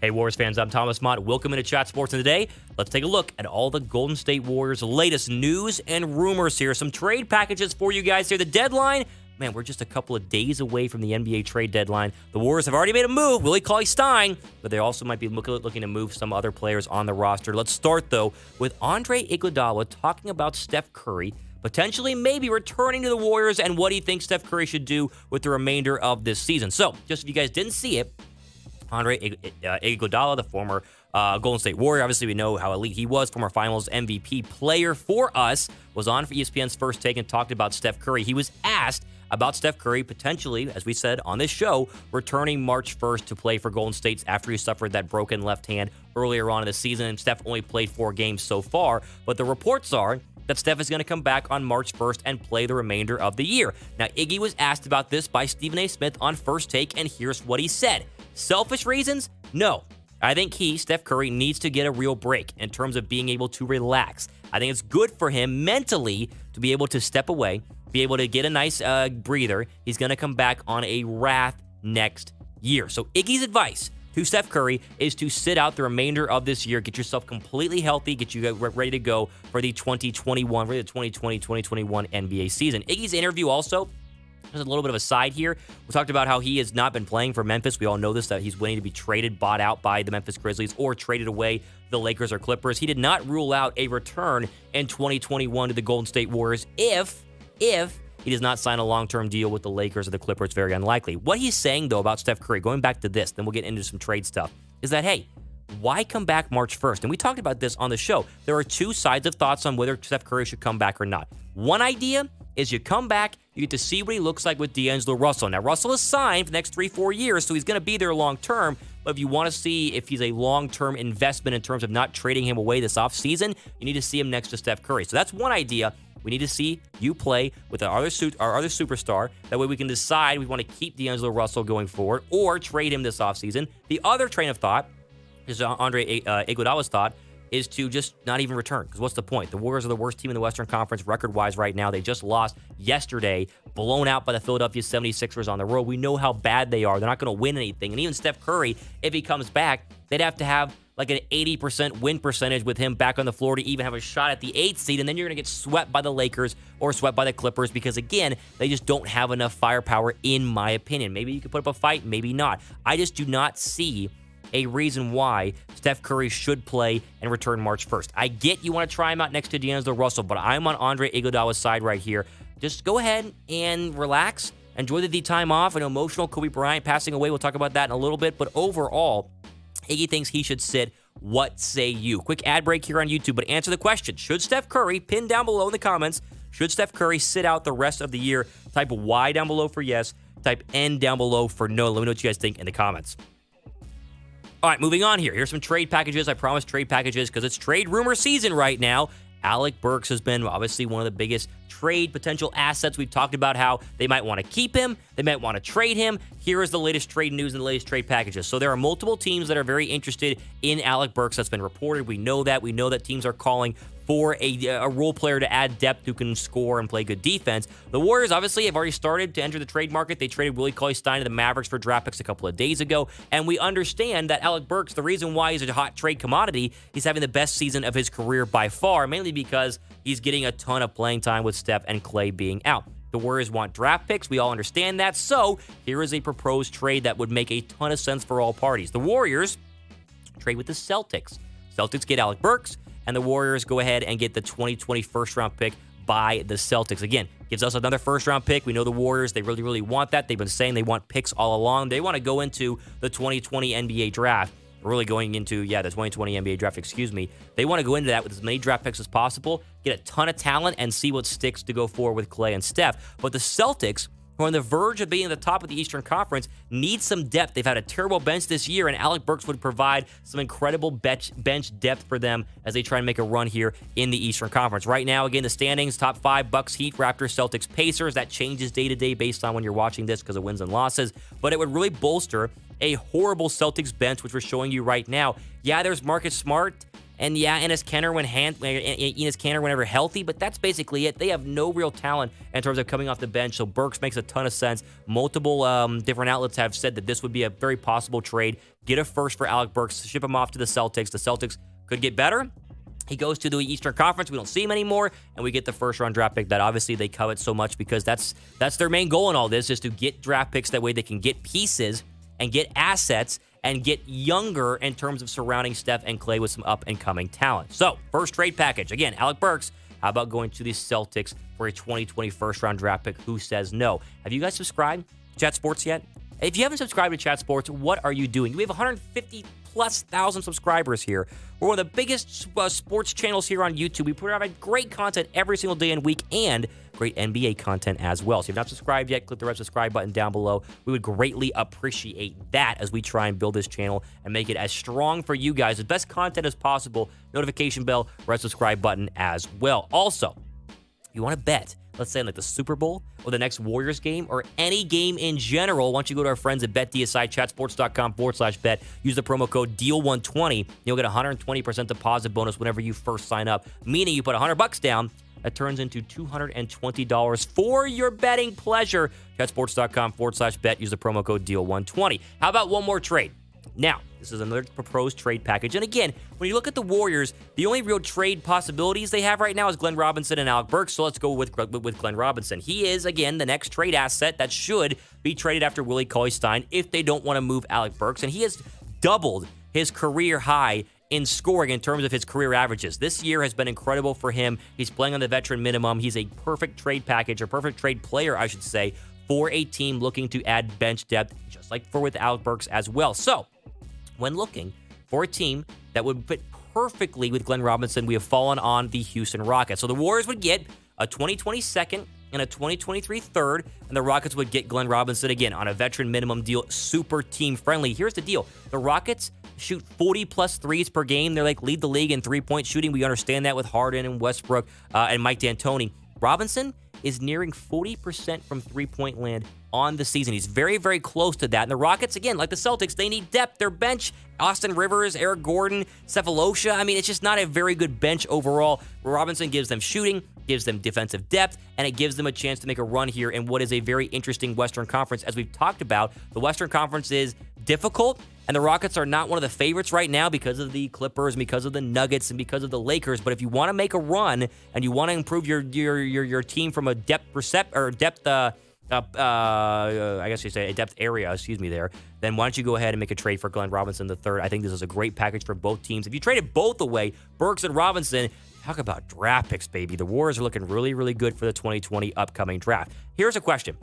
Hey, Warriors fans, I'm Thomas Mott. Welcome into Chat Sports, and today, let's take a look at all the Golden State Warriors' latest news and rumors here. Some trade packages for you guys here. The deadline, man, we're just a couple of days away from the NBA trade deadline. The Warriors have already made a move, Willie Cauley-Stein, but they also might be looking to move some other players on the roster. Let's start, though, with Andre Iguodala talking about Steph Curry potentially maybe returning to the Warriors and what he thinks Steph Curry should do with the remainder of this season. So, just if you guys didn't see it, Andre Iguodala, the former Golden State Warrior, obviously we know how elite he was, former Finals MVP player for us, was on for ESPN's First Take and talked about Steph Curry. He was asked about Steph Curry potentially, as we said on this show, returning March 1st to play for Golden State after he suffered that broken left hand earlier on in the season. Steph only played 4 games so far, but the reports are that Steph is going to come back on March 1st and play the remainder of the year. Now, Iggy was asked about this by Stephen A. Smith on First Take, and here's what he said. Selfish reasons? No. I think Steph Curry, needs to get a real break in terms of being able to relax. I think it's good for him mentally to be able to step away, be able to get a nice breather. He's going to come back on a wrath next year. So Iggy's advice to Steph Curry is to sit out the remainder of this year, get yourself completely healthy, get you ready to go for the 2020-2021 NBA season. Iggy's interview also, there's a little bit of a side here. We talked about how he has not been playing for Memphis. We all know this, that he's waiting to be traded, bought out by the Memphis Grizzlies, or traded away to the Lakers or Clippers. He did not rule out a return in 2021 to the Golden State Warriors if he does not sign a long-term deal with the Lakers or the Clippers. Very unlikely. What he's saying, though, about Steph Curry, going back to this, then we'll get into some trade stuff, is that, hey, why come back March 1st? And we talked about this on the show. There are two sides of thoughts on whether Steph Curry should come back or not. One idea is you come back, you get to see what he looks like with D'Angelo Russell. Now, Russell is signed for the next 3-4 years, so he's going to be there long-term. But if you want to see if he's a long-term investment in terms of not trading him away this offseason, you need to see him next to Steph Curry. So that's one idea. We need to see you play with our other superstar. That way we can decide we want to keep D'Angelo Russell going forward or trade him this offseason. The other train of thought is Andre Iguodala's thought is to just not even return. Because what's the point? The Warriors are the worst team in the Western Conference record-wise right now. They just lost yesterday, blown out by the Philadelphia 76ers on the road. We know how bad they are. They're not going to win anything. And even Steph Curry, if he comes back, they'd have to have like an 80% win percentage with him back on the floor to even have a shot at the 8th seed, and then you're going to get swept by the Lakers or swept by the Clippers because, again, they just don't have enough firepower, in my opinion. Maybe you could put up a fight, maybe not. I just do not see a reason why Steph Curry should play and return March 1st. I get you want to try him out next to D'Angelo Russell, but I'm on Andre Iguodala's side right here. Just go ahead and relax. Enjoy the time off. An emotional Kobe Bryant passing away. We'll talk about that in a little bit, but overall, Iggy thinks he should sit. What say you? Quick ad break here on YouTube, but answer the question. Should Steph Curry, pin down below in the comments, should Steph Curry sit out the rest of the year? Type Y down below for yes. Type N down below for no. Let me know what you guys think in the comments. All right, moving on here. Here's some trade packages. I promise trade packages because it's trade rumor season right now. Alec Burks has been obviously one of the biggest trade potential assets. We've talked about how they might want to keep him. They might want to trade him. Here is the latest trade news and the latest trade packages. So there are multiple teams that are very interested in Alec Burks. That's been reported. We know that. We know that teams are calling for a role player to add depth who can score and play good defense. The Warriors obviously have already started to enter the trade market. They traded Willie Cauley-Stein to the Mavericks for draft picks a couple of days ago, and we understand that Alec Burks, the reason why he's a hot trade commodity, he's having the best season of his career by far, mainly because he's getting a ton of playing time with Steph and Klay being out. The Warriors want draft picks. We all understand that. So here is a proposed trade that would make a ton of sense for all parties. The Warriors trade with the Celtics. Celtics get Alec Burks, and the Warriors go ahead and get the 2020 first-round pick by the Celtics. Again, gives us another first-round pick. We know the Warriors, they really, really want that. They've been saying they want picks all along. They want to go into the 2020 NBA draft, really going into, the 2020 NBA draft, They want to go into that with as many draft picks as possible, get a ton of talent, and see what sticks to go forward with Klay and Steph. But the Celtics, who are on the verge of being at the top of the Eastern Conference, need some depth. They've had a terrible bench this year, and Alec Burks would provide some incredible bench depth for them as they try and make a run here in the Eastern Conference. Right now, again, the standings, top 5, Bucks, Heat, Raptors, Celtics, Pacers. That changes day to day based on when you're watching this because of wins and losses, but it would really bolster a horrible Celtics bench, which we're showing you right now. Yeah, there's Marcus Smart And yeah, Enes Kanter whenever healthy, but that's basically it. They have no real talent in terms of coming off the bench, so Burks makes a ton of sense. Multiple different outlets have said that this would be a very possible trade. Get a first for Alec Burks, ship him off to the Celtics. The Celtics could get better. He goes to the Eastern Conference. We don't see him anymore, and we get the first-round draft pick that obviously they covet so much because that's their main goal in all this, is to get draft picks. That way they can get pieces and get assets and get younger in terms of surrounding Steph and Klay with some up-and-coming talent. So, first trade package. Again, Alec Burks, how about going to the Celtics for a 2020 first-round draft pick? Who says no? Have you guys subscribed to Chat Sports yet? If you haven't subscribed to Chat Sports, what are you doing? We have 150+ thousand subscribers here. We're one of the biggest sports channels here on YouTube. We provide great content every single day and week, and great NBA content as well. So if you've not subscribed yet, click the red subscribe button down below. We would greatly appreciate that as we try and build this channel and make it as strong for you guys, the best content as possible. Notification bell, red subscribe button as well. Also, if you want to bet, let's say like the Super Bowl or the next Warriors game or any game in general, why don't you go to our friends at BetDSI, chatsports.com/bet. Use the promo code DEAL120. You'll get a 120% deposit bonus whenever you first sign up, meaning you put $100 down. That turns into $220 for your betting pleasure. Chatsports.com/bet. Use the promo code DEAL120. How about one more trade? Now, this is another proposed trade package. And again, when you look at the Warriors, the only real trade possibilities they have right now is Glen Robinson and Alec Burks. So let's go with Glen Robinson. He is, again, the next trade asset that should be traded after Willie Cauley-Stein if they don't want to move Alec Burks. And he has doubled his career high in scoring in terms of his career averages. This year has been incredible for him. He's playing on the veteran minimum. He's a perfect trade package, or perfect trade player, I should say, for a team looking to add bench depth, just like with Alec Burks as well. So, when looking for a team that would fit perfectly with Glen Robinson, we have fallen on the Houston Rockets. So the Warriors would get a 2020 second and a 2023 third, and the Rockets would get Glen Robinson again on a veteran minimum deal, super team friendly. Here's the deal. The Rockets shoot 40+ threes per game. They're like lead the league in three-point shooting. We understand that with Harden and Westbrook and Mike D'Antoni. Robinson is nearing 40% from three-point land on the season. He's very, very close to that. And the Rockets, again, like the Celtics, they need depth. Their bench, Austin Rivers, Eric Gordon, Cephalosha. I mean, it's just not a very good bench overall. Robinson gives them shooting, gives them defensive depth, and it gives them a chance to make a run here in what is a very interesting Western Conference. As we've talked about, the Western Conference is difficult, and the Rockets are not one of the favorites right now because of the Clippers, and because of the Nuggets, and because of the Lakers. But if you want to make a run and you want to improve your team from a depth I guess you say a depth area, then why don't you go ahead and make a trade for Glen Robinson III? I think this is a great package for both teams. If you traded both away, Burks and Robinson, talk about draft picks, baby. The Warriors are looking really, really good for the 2020 upcoming draft. Here's a question.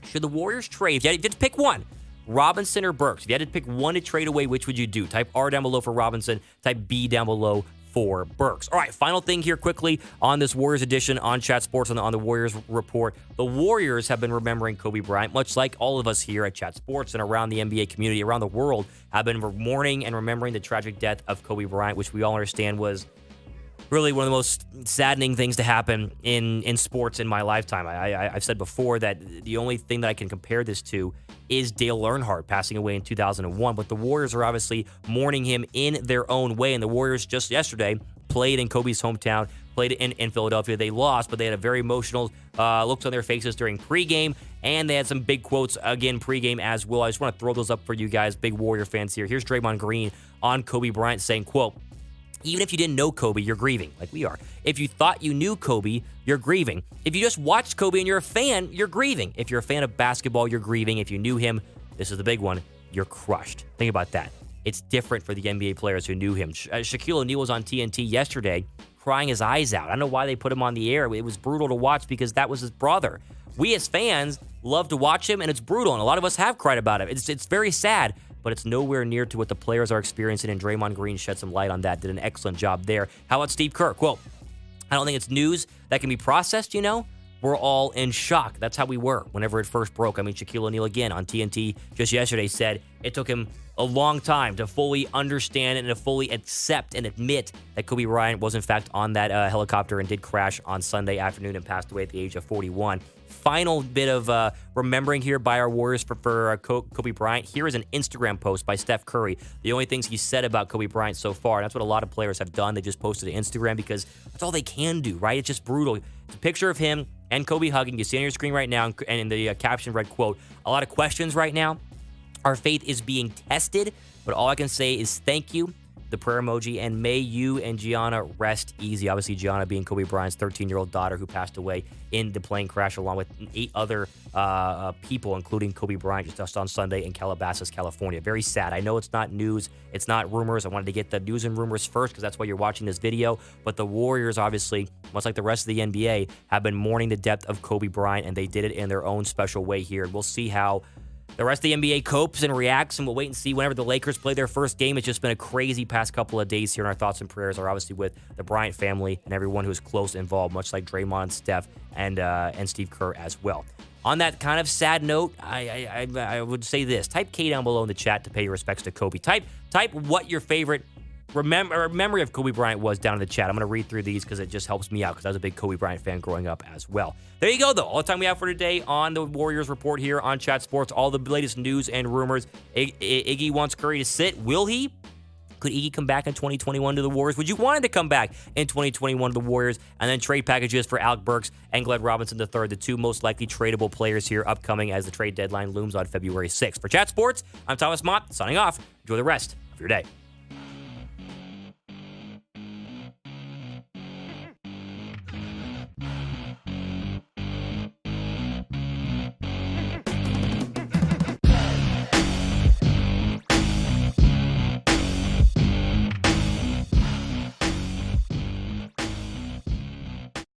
Should the Warriors trade, if you had to pick one, Robinson or Burks? If you had to pick one to trade away, which would you do? Type R down below for Robinson, type B down below for Burks. All right, final thing here quickly on this Warriors edition on Chat Sports on the Warriors Report. The Warriors have been remembering Kobe Bryant, much like all of us here at Chat Sports and around the NBA community, around the world, have been mourning and remembering the tragic death of Kobe Bryant, which we all understand was really one of the most saddening things to happen in sports in my lifetime. I've said before that the only thing that I can compare this to is Dale Earnhardt passing away in 2001. But the Warriors are obviously mourning him in their own way. And the Warriors just yesterday played in Kobe's hometown, played in Philadelphia. They lost, but they had a very emotional looks on their faces during pregame. And they had some big quotes again pregame as well. I just want to throw those up for you guys, big Warrior fans here. Here's Draymond Green on Kobe Bryant saying, quote, "Even if you didn't know Kobe, you're grieving, like we are. If you thought you knew Kobe, you're grieving. If you just watched Kobe and you're a fan, you're grieving. If you're a fan of basketball, you're grieving. If you knew him," this is the big one, "you're crushed." Think about that. It's different for the NBA players who knew him. Shaquille O'Neal was on TNT yesterday crying his eyes out. I don't know why they put him on the air. It was brutal to watch because that was his brother. We as fans love to watch him, and it's brutal, and a lot of us have cried about it. It's very sad, but it's nowhere near to what the players are experiencing, and Draymond Green shed some light on that, did an excellent job there. How about Steve Kerr? Quote, "I don't think it's news that can be processed, We're all in shock." That's how we were whenever it first broke. I mean, Shaquille O'Neal, again, on TNT just yesterday said it took him a long time to fully understand and to fully accept and admit that Kobe Bryant was, in fact, on that helicopter and did crash on Sunday afternoon and passed away at the age of 41. final bit of remembering here by our Warriors for Kobe Bryant. Here is an Instagram post by Steph Curry. The only things he said about Kobe Bryant so far, and that's what a lot of players have done. They just posted to Instagram because that's all they can do, right? It's just brutal. It's a picture of him and Kobe hugging. You see on your screen right now, and in the caption read, quote, "A lot of questions right now. Our faith is being tested, but all I can say is thank you," the prayer emoji, "and may you and Gianna rest easy." Obviously, Gianna being Kobe Bryant's 13-year-old daughter who passed away in the plane crash, along with 8 other people, including Kobe Bryant, just on Sunday in Calabasas, California. Very sad. I know it's not news. It's not rumors. I wanted to get the news and rumors first because that's why you're watching this video. But the Warriors, obviously, much like the rest of the NBA, have been mourning the death of Kobe Bryant, and they did it in their own special way here. We'll see how the rest of the NBA copes and reacts, and we'll wait and see whenever the Lakers play their first game. It's just been a crazy past couple of days here, and our thoughts and prayers are obviously with the Bryant family and everyone who is close involved, much like Draymond, Steph, and Steve Kerr as well. On that kind of sad note, I would say this. Type K down below in the chat to pay your respects to Kobe. Type what your favorite memory of Kobe Bryant was down in the chat. I'm going to read through these because it just helps me out because I was a big Kobe Bryant fan growing up as well. There you go, though. All the time we have for today on the Warriors Report here on Chat Sports. All the latest news and rumors. Iggy wants Curry to sit. Will he? Could Iggy come back in 2021 to the Warriors? Would you want him to come back in 2021 to the Warriors? And then trade packages for Alec Burks and Glen Robinson III, the 2 most likely tradable players here upcoming as the trade deadline looms on February 6th. For Chat Sports, I'm Thomas Mott, signing off. Enjoy the rest of your day.